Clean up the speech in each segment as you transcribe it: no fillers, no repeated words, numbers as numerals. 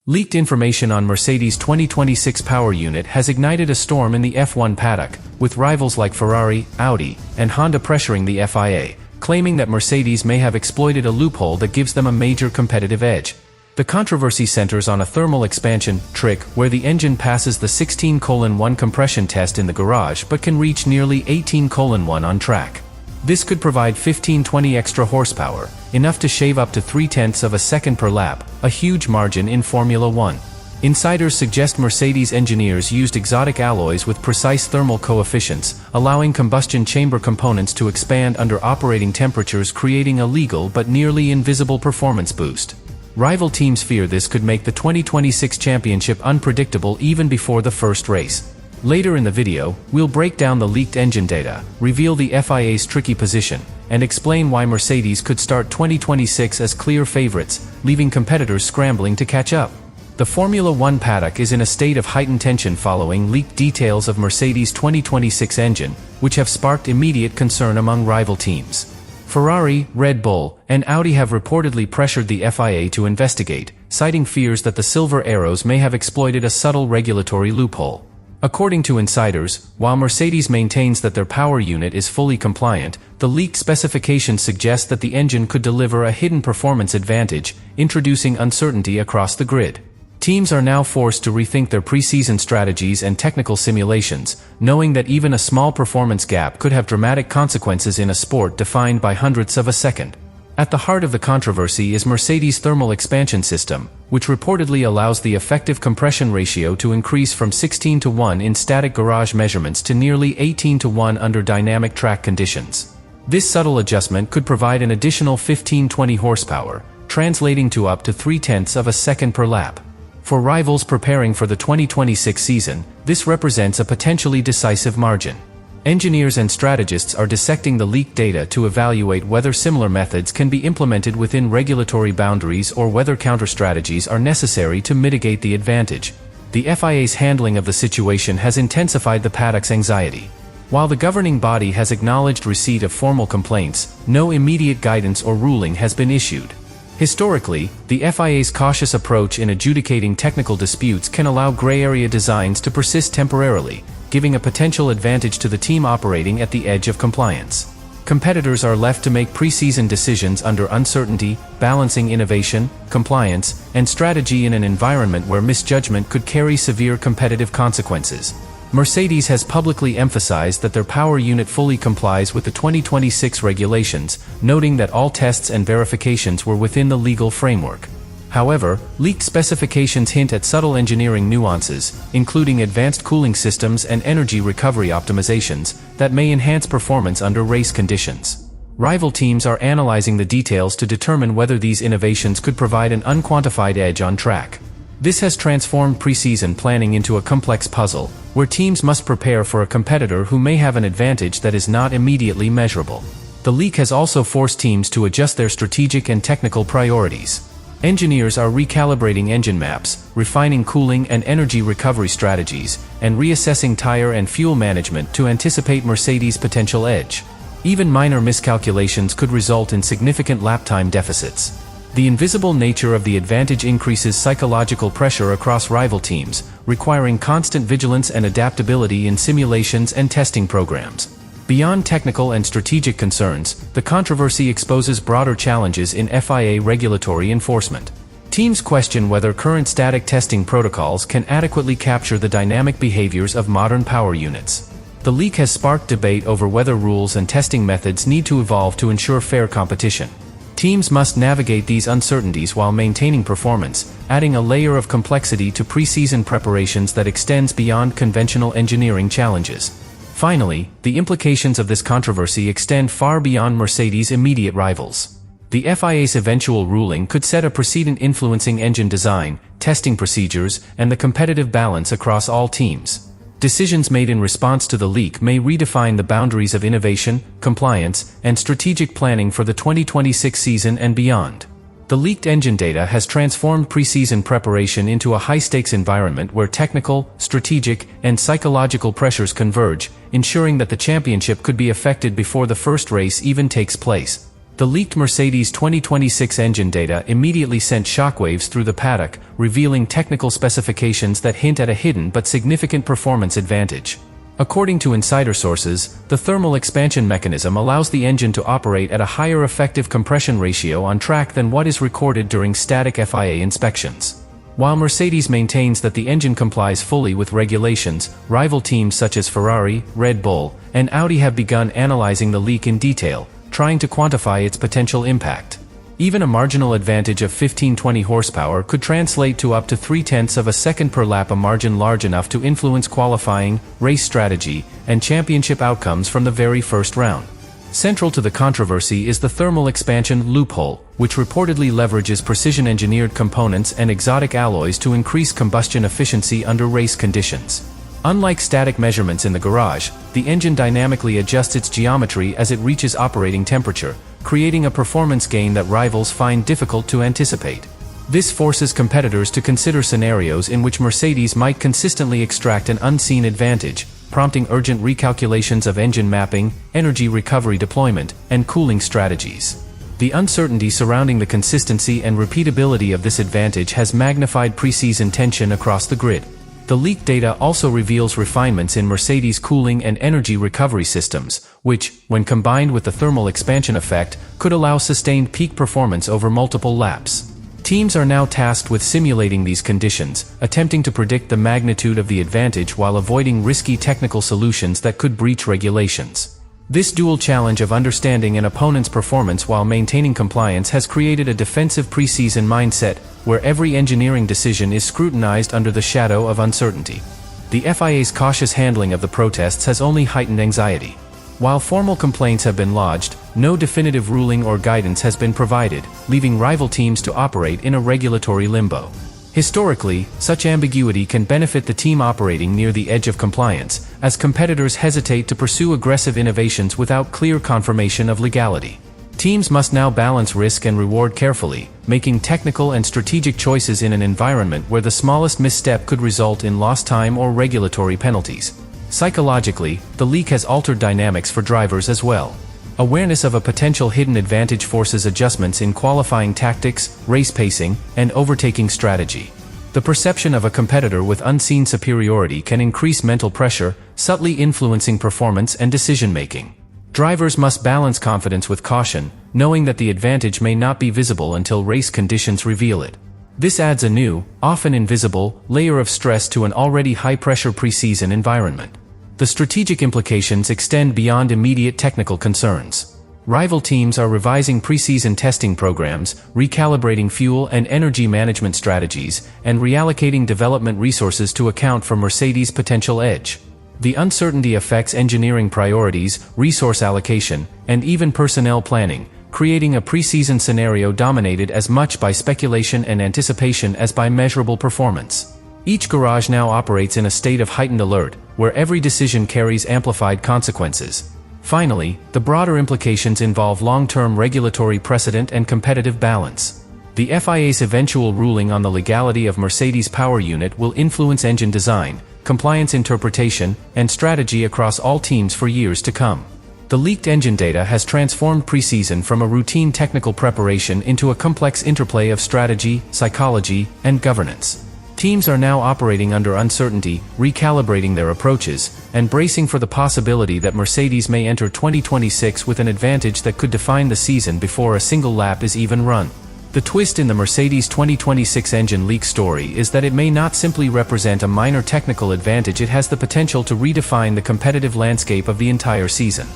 Leaked information on Mercedes' 2026 power unit has ignited a storm in the F1 paddock, with rivals like Ferrari, Audi, and Honda pressuring the FIA, claiming that Mercedes may have exploited a loophole that gives them a major competitive edge. The controversy centers on a thermal expansion trick where the engine passes the 16:1 compression test in the garage but can reach nearly 18:1 on track. This could provide 15-20 extra horsepower, enough to shave up to 0.3 of a second per lap, a huge margin in Formula One. Insiders suggest Mercedes engineers used exotic alloys with precise thermal coefficients, allowing combustion chamber components to expand under operating temperatures, creating a legal but nearly invisible performance boost. Rival teams fear this could make the 2026 championship unpredictable even before the first race. Later in the video, we'll break down the leaked engine data, reveal the FIA's tricky position, and explain why Mercedes could start 2026 as clear favorites, leaving competitors scrambling to catch up. The Formula One paddock is in a state of heightened tension following leaked details of Mercedes' 2026 engine, which have sparked immediate concern among rival teams. Ferrari, Red Bull, and Audi have reportedly pressured the FIA to investigate, citing fears that the Silver Arrows may have exploited a subtle regulatory loophole. According to insiders, while Mercedes maintains that their power unit is fully compliant, the leaked specifications suggest that the engine could deliver a hidden performance advantage, introducing uncertainty across the grid. Teams are now forced to rethink their preseason strategies and technical simulations, knowing that even a small performance gap could have dramatic consequences in a sport defined by hundredths of a second. At the heart of the controversy is Mercedes' thermal expansion system, which reportedly allows the effective compression ratio to increase from 16:1 in static garage measurements to nearly 18:1 under dynamic track conditions. This subtle adjustment could provide an additional 15-20 horsepower, translating to up to 0.3 of a second per lap. For rivals preparing for the 2026 season, this represents a potentially decisive margin. Engineers and strategists are dissecting the leaked data to evaluate whether similar methods can be implemented within regulatory boundaries or whether counter-strategies are necessary to mitigate the advantage. The FIA's handling of the situation has intensified the paddock's anxiety. While the governing body has acknowledged receipt of formal complaints, no immediate guidance or ruling has been issued. Historically, the FIA's cautious approach in adjudicating technical disputes can allow gray area designs to persist temporarily, giving a potential advantage to the team operating at the edge of compliance. Competitors are left to make preseason decisions under uncertainty, balancing innovation, compliance, and strategy in an environment where misjudgment could carry severe competitive consequences. Mercedes has publicly emphasized that their power unit fully complies with the 2026 regulations, noting that all tests and verifications were within the legal framework. However, leaked specifications hint at subtle engineering nuances, including advanced cooling systems and energy recovery optimizations, that may enhance performance under race conditions. Rival teams are analyzing the details to determine whether these innovations could provide an unquantified edge on track. This has transformed preseason planning into a complex puzzle, where teams must prepare for a competitor who may have an advantage that is not immediately measurable. The leak has also forced teams to adjust their strategic and technical priorities. Engineers are recalibrating engine maps, refining cooling and energy recovery strategies, and reassessing tire and fuel management to anticipate Mercedes' potential edge. Even minor miscalculations could result in significant lap time deficits. The invisible nature of the advantage increases psychological pressure across rival teams, requiring constant vigilance and adaptability in simulations and testing programs. Beyond technical and strategic concerns, the controversy exposes broader challenges in FIA regulatory enforcement. Teams question whether current static testing protocols can adequately capture the dynamic behaviors of modern power units. The leak has sparked debate over whether rules and testing methods need to evolve to ensure fair competition. Teams must navigate these uncertainties while maintaining performance, adding a layer of complexity to preseason preparations that extends beyond conventional engineering challenges. Finally, the implications of this controversy extend far beyond Mercedes' immediate rivals. The FIA's eventual ruling could set a precedent influencing engine design, testing procedures, and the competitive balance across all teams. Decisions made in response to the leak may redefine the boundaries of innovation, compliance, and strategic planning for the 2026 season and beyond. The leaked engine data has transformed preseason preparation into a high-stakes environment where technical, strategic, and psychological pressures converge, ensuring that the championship could be affected before the first race even takes place. The leaked Mercedes 2026 engine data immediately sent shockwaves through the paddock, revealing technical specifications that hint at a hidden but significant performance advantage. According to insider sources, the thermal expansion mechanism allows the engine to operate at a higher effective compression ratio on track than what is recorded during static FIA inspections. While Mercedes maintains that the engine complies fully with regulations, rival teams such as Ferrari, Red Bull, and Audi have begun analyzing the leak in detail, trying to quantify its potential impact. Even a marginal advantage of 15-20 horsepower could translate to up to 0.3 of a second per lap, a margin large enough to influence qualifying, race strategy, and championship outcomes from the very first round. Central to the controversy is the thermal expansion loophole, which reportedly leverages precision-engineered components and exotic alloys to increase combustion efficiency under race conditions. Unlike static measurements in the garage, the engine dynamically adjusts its geometry as it reaches operating temperature, creating a performance gain that rivals find difficult to anticipate. This forces competitors to consider scenarios in which Mercedes might consistently extract an unseen advantage, prompting urgent recalculations of engine mapping, energy recovery deployment, and cooling strategies. The uncertainty surrounding the consistency and repeatability of this advantage has magnified preseason tension across the grid. The leaked data also reveals refinements in Mercedes' cooling and energy recovery systems, which, when combined with the thermal expansion effect, could allow sustained peak performance over multiple laps. Teams are now tasked with simulating these conditions, attempting to predict the magnitude of the advantage while avoiding risky technical solutions that could breach regulations. This dual challenge of understanding an opponent's performance while maintaining compliance has created a defensive preseason mindset, where every engineering decision is scrutinized under the shadow of uncertainty. The FIA's cautious handling of the protests has only heightened anxiety. While formal complaints have been lodged, no definitive ruling or guidance has been provided, leaving rival teams to operate in a regulatory limbo. Historically, such ambiguity can benefit the team operating near the edge of compliance, as competitors hesitate to pursue aggressive innovations without clear confirmation of legality. Teams must now balance risk and reward carefully, making technical and strategic choices in an environment where the smallest misstep could result in lost time or regulatory penalties. Psychologically, the leak has altered dynamics for drivers as well. Awareness of a potential hidden advantage forces adjustments in qualifying tactics, race pacing, and overtaking strategy. The perception of a competitor with unseen superiority can increase mental pressure, subtly influencing performance and decision-making. Drivers must balance confidence with caution, knowing that the advantage may not be visible until race conditions reveal it. This adds a new, often invisible, layer of stress to an already high-pressure preseason environment. The strategic implications extend beyond immediate technical concerns. Rival teams are revising preseason testing programs, recalibrating fuel and energy management strategies, and reallocating development resources to account for Mercedes' potential edge. The uncertainty affects engineering priorities, resource allocation, and even personnel planning, creating a preseason scenario dominated as much by speculation and anticipation as by measurable performance. Each garage now operates in a state of heightened alert, where every decision carries amplified consequences. Finally, the broader implications involve long-term regulatory precedent and competitive balance. The FIA's eventual ruling on the legality of Mercedes' power unit will influence engine design, compliance interpretation, and strategy across all teams for years to come. The leaked engine data has transformed preseason from a routine technical preparation into a complex interplay of strategy, psychology, and governance. Teams are now operating under uncertainty, recalibrating their approaches, and bracing for the possibility that Mercedes may enter 2026 with an advantage that could define the season before a single lap is even run. The twist in the Mercedes 2026 engine leak story is that it may not simply represent a minor technical advantage, it has the potential to redefine the competitive landscape of the entire season.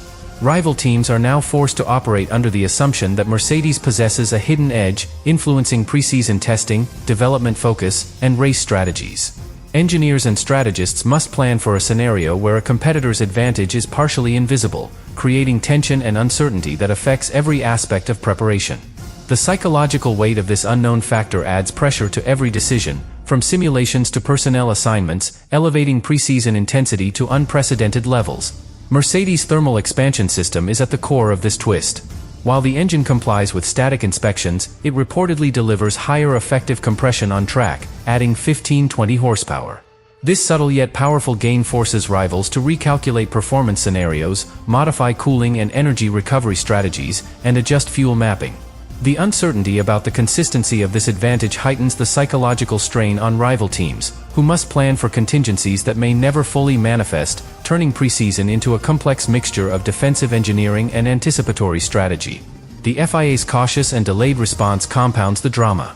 Rival teams are now forced to operate under the assumption that Mercedes possesses a hidden edge, influencing preseason testing, development focus, and race strategies. Engineers and strategists must plan for a scenario where a competitor's advantage is partially invisible, creating tension and uncertainty that affects every aspect of preparation. The psychological weight of this unknown factor adds pressure to every decision, from simulations to personnel assignments, elevating preseason intensity to unprecedented levels. Mercedes' thermal expansion system is at the core of this twist. While the engine complies with static inspections, it reportedly delivers higher effective compression on track, adding 15-20 horsepower. This subtle yet powerful gain forces rivals to recalculate performance scenarios, modify cooling and energy recovery strategies, and adjust fuel mapping. The uncertainty about the consistency of this advantage heightens the psychological strain on rival teams, who must plan for contingencies that may never fully manifest, turning preseason into a complex mixture of defensive engineering and anticipatory strategy. The FIA's cautious and delayed response compounds the drama.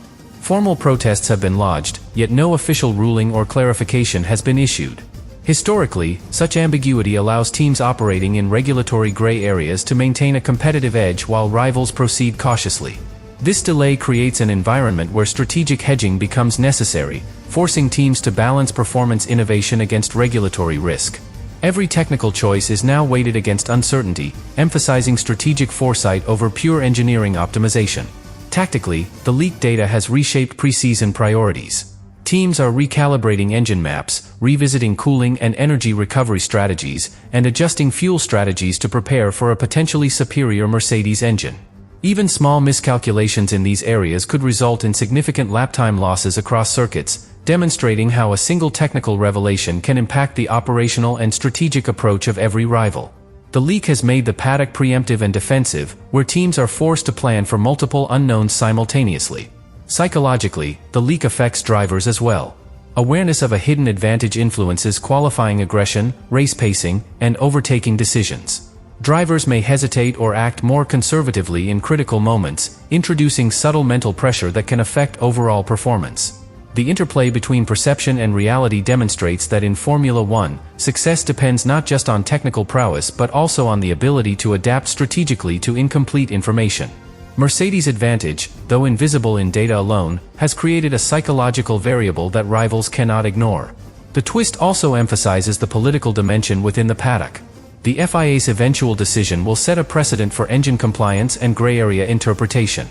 Formal protests have been lodged, yet no official ruling or clarification has been issued. Historically, such ambiguity allows teams operating in regulatory gray areas to maintain a competitive edge while rivals proceed cautiously. This delay creates an environment where strategic hedging becomes necessary, forcing teams to balance performance innovation against regulatory risk. Every technical choice is now weighted against uncertainty, emphasizing strategic foresight over pure engineering optimization. Tactically, the leaked data has reshaped preseason priorities. Teams are recalibrating engine maps, revisiting cooling and energy recovery strategies, and adjusting fuel strategies to prepare for a potentially superior Mercedes engine. Even small miscalculations in these areas could result in significant lap time losses across circuits, demonstrating how a single technical revelation can impact the operational and strategic approach of every rival. The leak has made the paddock preemptive and defensive, where teams are forced to plan for multiple unknowns simultaneously. Psychologically, the leak affects drivers as well. Awareness of a hidden advantage influences qualifying aggression, race pacing, and overtaking decisions. Drivers may hesitate or act more conservatively in critical moments, introducing subtle mental pressure that can affect overall performance. The interplay between perception and reality demonstrates that in Formula One, success depends not just on technical prowess but also on the ability to adapt strategically to incomplete information. Mercedes' advantage, though invisible in data alone, has created a psychological variable that rivals cannot ignore. The twist also emphasizes the political dimension within the paddock. The FIA's eventual decision will set a precedent for engine compliance and gray area interpretation.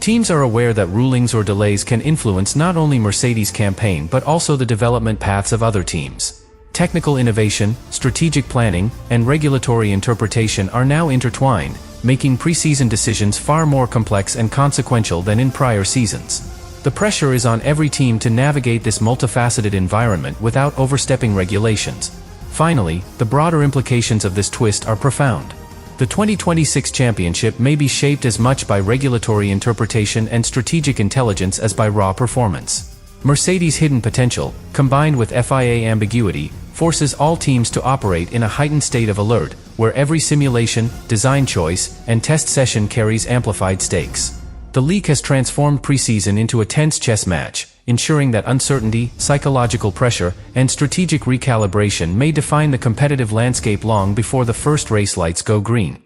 Teams are aware that rulings or delays can influence not only Mercedes' campaign but also the development paths of other teams. Technical innovation, strategic planning, and regulatory interpretation are now intertwined, making preseason decisions far more complex and consequential than in prior seasons. The pressure is on every team to navigate this multifaceted environment without overstepping regulations. Finally, the broader implications of this twist are profound. The 2026 championship may be shaped as much by regulatory interpretation and strategic intelligence as by raw performance. Mercedes' hidden potential, combined with FIA ambiguity, forces all teams to operate in a heightened state of alert, where every simulation, design choice, and test session carries amplified stakes. The leak has transformed preseason into a tense chess match, ensuring that uncertainty, psychological pressure, and strategic recalibration may define the competitive landscape long before the first race lights go green.